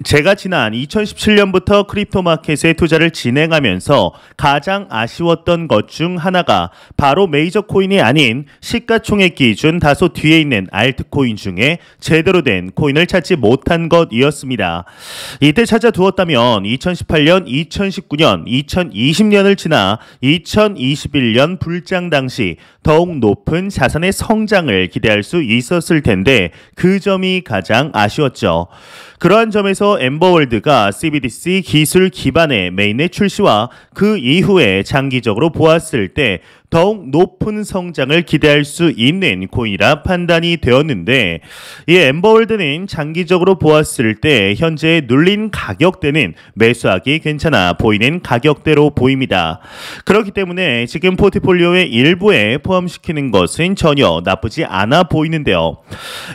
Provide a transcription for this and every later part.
제가 지난 2017년부터 크립토 마켓에 투자를 진행하면서 가장 아쉬웠던 것 중 하나가 바로 메이저 코인이 아닌 시가총액 기준 다소 뒤에 있는 알트코인 중에 제대로 된 코인을 찾지 못한 것이었습니다. 이때 찾아두었다면 2018년, 2019년, 2020년을 지나 2021년 불장 당시 더욱 높은 자산의 성장을 기대할 수 있었을 텐데 그 점이 가장 아쉬웠죠. 그러한 점에서 엠버월드가 CBDC 기술 기반의 메인넷 출시와 그 이후에 장기적으로 보았을 때 더욱 높은 성장을 기대할 수 있는 코인이라 판단이 되었는데, 이 엠버월드는 장기적으로 보았을 때 현재 눌린 가격대는 매수하기 괜찮아 보이는 가격대로 보입니다. 그렇기 때문에 지금 포트폴리오의 일부에 포함시키는 것은 전혀 나쁘지 않아 보이는데요.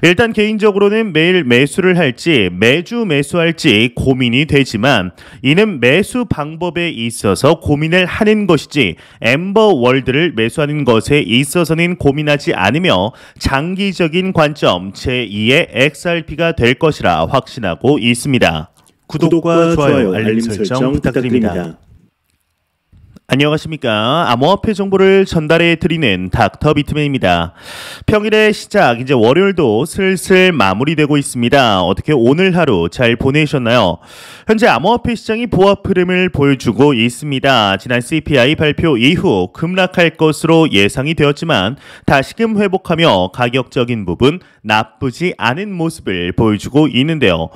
일단 개인적으로는 매일 매수를 할지 매주 매수할지 고민이 되지만, 이는 매수 방법에 있어서 고민을 하는 것이지 엠버월드를 매수하는 것에 있어서는 고민하지 않으며 장기적인 관점 제2의 XRP가 될 것이라 확신하고 있습니다. 구독과 좋아요, 알림 설정 부탁드립니다. 안녕하십니까. 암호화폐 정보를 전달해 드리는 닥터 비트맨입니다. 평일의 시작, 이제 월요일도 슬슬 마무리되고 있습니다. 어떻게 오늘 하루 잘 보내셨나요? 현재 암호화폐 시장이 보합 흐름을 보여주고 있습니다. 지난 CPI 발표 이후 급락할 것으로 예상이 되었지만 다시금 회복하며 가격적인 부분 나쁘지 않은 모습을 보여주고 있는데요.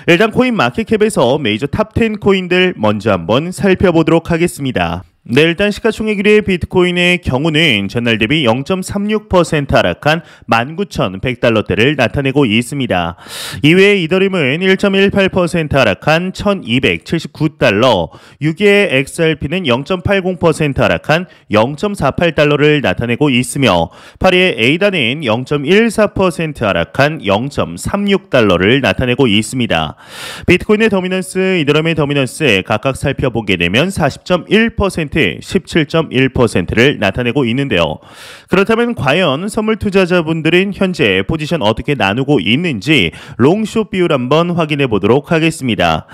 일단 코인 마켓캡에서 메이저 탑10 코인들 먼저 한번 살펴보도록 하겠습니다. 네, 일단 시가총액 1위의 비트코인의 경우는 전날 대비 0.36% 하락한 19,100달러대를 나타내고 있습니다. 이외에 이더리움은 1.18% 하락한 1,279달러, 6위의 XRP는 0.80% 하락한 0.48달러를 나타내고 있으며 8위의 에이다는 0.14% 하락한 0.36달러를 나타내고 있습니다. 비트코인의 더미넌스, 이더리움의 더미넌스 각각 살펴보게 되면 40.1%, 17.1%를 나타내고 있는데요. 그렇다면 과연 선물 투자자분들은 현재 포지션 어떻게 나누고 있는지 롱숏 비율 한번 확인해 보도록 하겠습니다.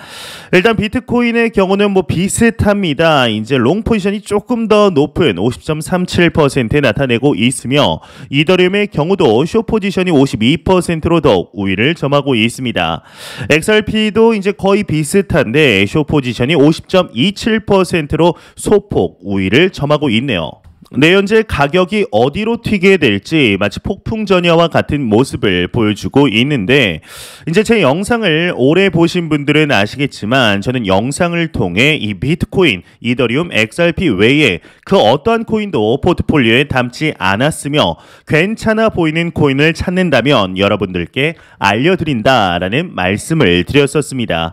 일단 비트코인의 경우는 비슷합니다. 이제 롱 포지션이 조금 더 높은 50.37% 나타내고 있으며 이더리움의 경우도 숏 포지션이 52%로 더욱 우위를 점하고 있습니다. XRP도 이제 거의 비슷한데 숏 포지션이 50.27%로 소폭 우위를 점하고 있네요. 네, 현재 가격이 어디로 튀게 될지 마치 폭풍 전야와 같은 모습을 보여주고 있는데, 이제 제 영상을 오래 보신 분들은 아시겠지만 저는 영상을 통해 이 비트코인, 이더리움, XRP 외에 그 어떠한 코인도 포트폴리오에 담지 않았으며 괜찮아 보이는 코인을 찾는다면 여러분들께 알려드린다라는 말씀을 드렸었습니다.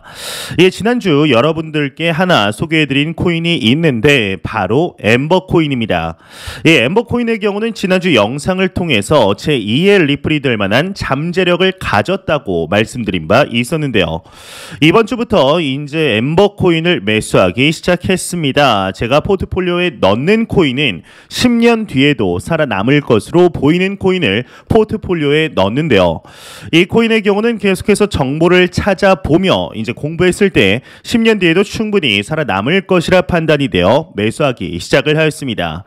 예, 지난주 여러분들께 하나 소개해드린 코인이 있는데 바로 엠버코인입니다. 이 엠버코인의 경우는 지난주 영상을 통해서 제2의 리플이 될 만한 잠재력을 가졌다고 말씀드린 바 있었는데요. 이번 주부터 이제 엠버코인을 매수하기 시작했습니다. 제가 포트폴리오에 넣는 코인은 10년 뒤에도 살아남을 것으로 보이는 코인을 포트폴리오에 넣는데요. 이 코인의 경우는 계속해서 정보를 찾아보며 이제 공부했을 때 10년 뒤에도 충분히 살아남을 것이라 판단이 되어 매수하기 시작을 하였습니다.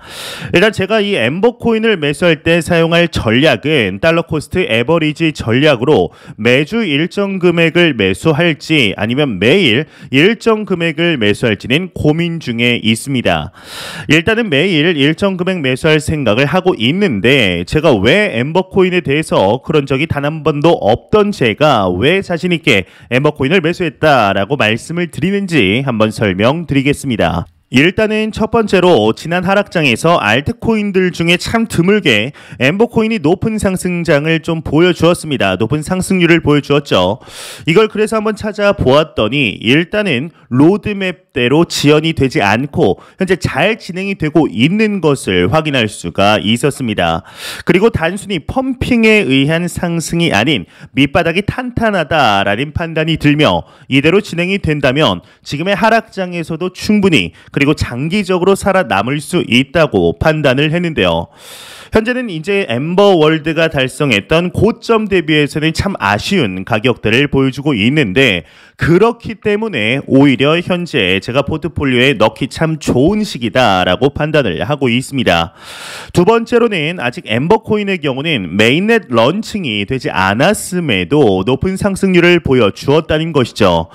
일단 제가 이 엠버코인을 매수할 때 사용할 전략은 달러 코스트 에버리지 전략으로 매주 일정 금액을 매수할지 아니면 매일 일정 금액을 매수할지는 고민 중에 있습니다. 일단은 매일 일정 금액 매수할 생각을 하고 있는데, 제가 왜 엠버코인에 대해서 그런 적이 단 한 번도 없던 제가 왜 자신있게 엠버코인을 매수했다라고 말씀을 드리는지 한번 설명드리겠습니다. 일단은 첫 번째로 지난 하락장에서 알트코인들 중에 참 드물게 엠버코인이 높은 상승장을 좀 보여주었습니다. 높은 상승률을 보여주었죠. 이걸 그래서 한번 찾아보았더니 일단은 로드맵 로드맵대로 지연이 되지 않고 현재 잘 진행이 되고 있는 것을 확인할 수가 있었습니다. 그리고 단순히 펌핑에 의한 상승이 아닌 밑바닥이 탄탄하다라는 판단이 들며 이대로 진행이 된다면 지금의 하락장에서도 충분히 그리고 장기적으로 살아남을 수 있다고 판단을 했는데요. 현재는 이제 엠버월드가 달성했던 고점 대비해서는 참 아쉬운 가격대를 보여주고 있는데 그렇기 때문에 오히려 현재 제가 포트폴리오에 넣기 참 좋은 시기다라고 판단을 하고 있습니다. 두 번째로는 아직 엠버코인의 경우는 메인넷 런칭이 되지 않았음에도 높은 상승률을 보여주었다는 것이죠.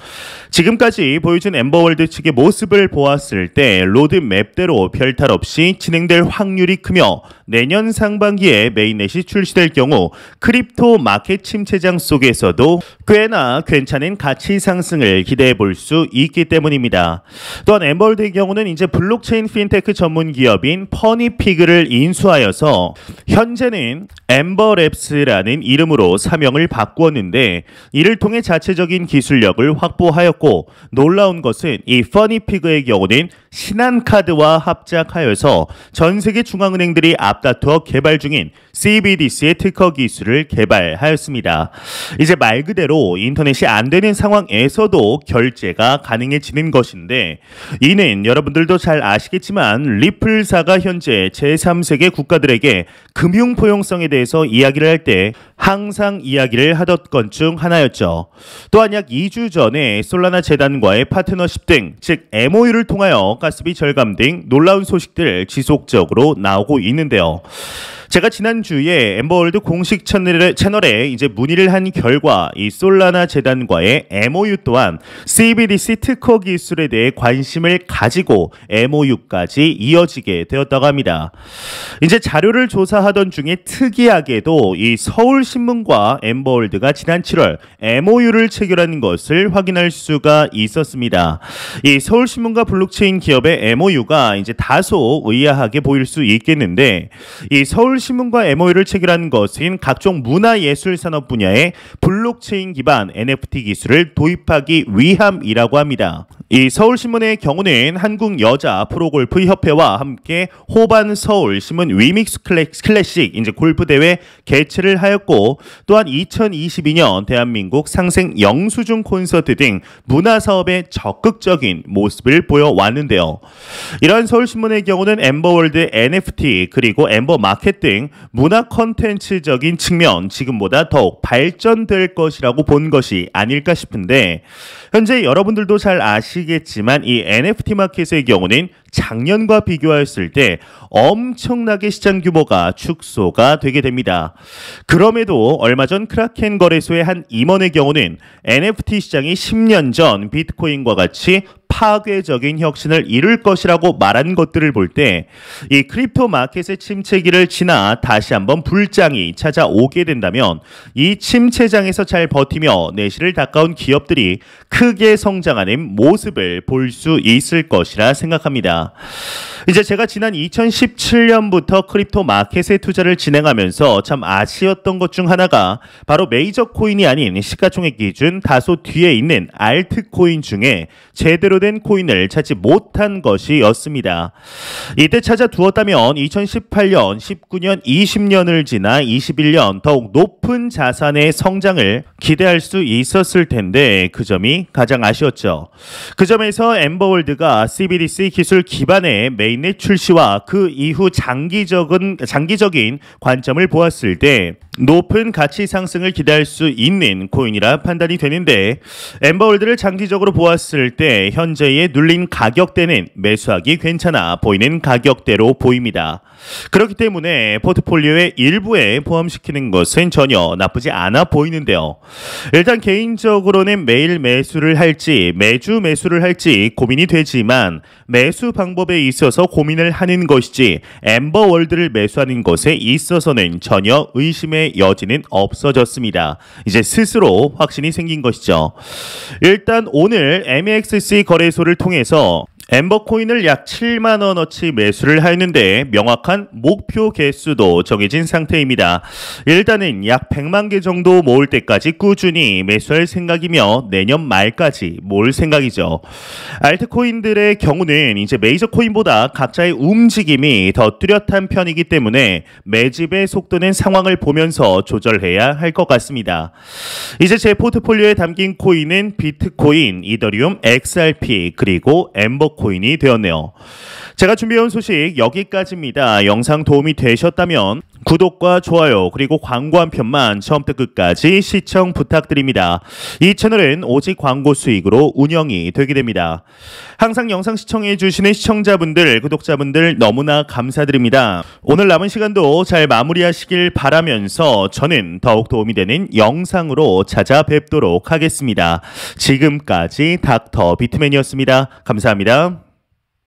지금까지 보여준 엠버월드 측의 모습을 보았을 때 로드맵대로 별탈 없이 진행될 확률이 크며 내년 상반기에 메인넷이 출시될 경우 크립토 마켓 침체장 속에서도 꽤나 괜찮은 가치 상승을 기대해 볼 수 있기 때문입니다. 또한 엠버월드의 경우는 이제 블록체인 핀테크 전문 기업인 퍼니피그를 인수하여서 현재는 엠버랩스라는 이름으로 사명을 바꾸었는데 이를 통해 자체적인 기술력을 확보하였고 놀라운 것은 이 퍼니피그의 경우는 신한카드와 합작하여서 전 세계 중앙은행들이 앞다투어 개발 중인 CBDC의 특허 기술을 개발하였습니다. 이제 말 그대로 인터넷이 안 되는 상황에서도 결제가 가능해지는 것인데 이는 여러분들도 잘 아시겠지만 리플사가 현재 제3세계 국가들에게 금융 포용성에 대해서 이야기를 할 때 항상 이야기를 하던 것 중 하나였죠. 또한 약 2주 전에 솔라나 재단과의 파트너십 등 즉 MOU를 통하여 가스비 절감 등 놀라운 소식들 지속적으로 나오고 있는데요. 제가 지난주에 엠버월드 공식 채널에 이제 문의를 한 결과 이 솔라나 재단과의 MOU 또한 CBDC 특허 기술에 대해 관심을 가지고 MOU까지 이어지게 되었다고 합니다. 이제 자료를 조사하던 중에 특이하게도 이 서울신문과 엠버월드가 지난 7월 MOU를 체결한 것을 확인할 수가 있었습니다. 이 서울신문과 블록체인 기업의 MOU가 이제 다소 의아하게 보일 수 있겠는데 이 서울신문과 MOU를 체결한 것은 각종 문화예술 산업 분야의 블록체인 기반 NFT 기술을 도입하기 위함이라고 합니다. 이 서울신문의 경우는 한국여자 프로골프협회와 함께 호반 서울신문 위믹스 클래식 이제 골프대회 개최를 하였고 또한 2022년 대한민국 상생 영수증 콘서트 등 문화사업에 적극적인 모습을 보여왔는데요. 이러한 서울신문의 경우는 엠버월드 NFT 그리고 엠버마켓 등 문화 컨텐츠적인 측면 지금보다 더욱 발전될 것이라고 본 것이 아닐까 싶은데 현재 여러분들도 잘 아시겠지만 이 NFT 마켓의 경우는 작년과 비교했을 때 엄청나게 시장 규모가 축소가 되게 됩니다. 그럼에도 얼마 전 크라켄 거래소의 한 임원의 경우는 NFT 시장이 10년 전 비트코인과 같이 파괴적인 혁신을 이룰 것이라고 말한 것들을 볼 때 이 크립토 마켓의 침체기를 지나 다시 한번 불장이 찾아오게 된다면 이 침체장에서 잘 버티며 내실을 닦아온 기업들이 크게 성장하는 모습을 볼 수 있을 것이라 생각합니다. 이제 제가 지난 2017년부터 크립토 마켓에 투자를 진행하면서 참 아쉬웠던 것 중 하나가 바로 메이저 코인이 아닌 시가총액 기준 다소 뒤에 있는 알트코인 중에 제대로 된 코인을 찾지 못한 것이었습니다. 이때 찾아두었다면 2018년, 19년, 20년을 지나 21년 더욱 높은 자산의 성장을 기대할 수 있었을 텐데 그 점이 가장 아쉬웠죠. 그 점에서 엠버월드가 CBDC 기술 기반의 메인넷 출시와 그 이후 장기적인 관점을 보았을 때 높은 가치 상승을 기대할 수 있는 코인이라 판단이 되는데 엠버월드를 장기적으로 보았을 때 현재의 눌린 가격대는 매수하기 괜찮아 보이는 가격대로 보입니다. 그렇기 때문에 포트폴리오의 일부에 포함시키는 것은 전혀 나쁘지 않아 보이는데요. 일단 개인적으로는 매일 매수를 할지 매주 매수를 할지 고민이 되지만 매수 방법에 있어서 고민을 하는 것이지 엠버월드를 매수하는 것에 있어서는 전혀 의심의 여지는 없어졌습니다. 이제 스스로 확신이 생긴 것이죠. 일단 오늘 MEXC 거래소를 통해서 엠버코인을 약 7만 원어치 매수를 하였는데 명확한 목표 개수도 정해진 상태입니다. 일단은 약 100만 개 정도 모을 때까지 꾸준히 매수할 생각이며 내년 말까지 모을 생각이죠. 알트코인들의 경우는 이제 메이저 코인보다 각자의 움직임이 더 뚜렷한 편이기 때문에 매집의 속도는 상황을 보면서 조절해야 할 것 같습니다. 이제 제 포트폴리오에 담긴 코인은 비트코인, 이더리움, XRP 그리고 엠버코인이 되었네요. 제가 준비해온 소식 여기까지입니다. 영상 도움이 되셨다면 구독과 좋아요 그리고 광고 한 편만 처음부터 끝까지 시청 부탁드립니다. 이 채널은 오직 광고 수익으로 운영이 되게 됩니다. 항상 영상 시청해 주시는 시청자분들, 구독자분들 너무나 감사드립니다. 오늘 남은 시간도 잘 마무리하시길 바라면서 저는 더욱 도움이 되는 영상으로 찾아뵙도록 하겠습니다. 지금까지 닥터 비트맨이었습니다. 감사합니다.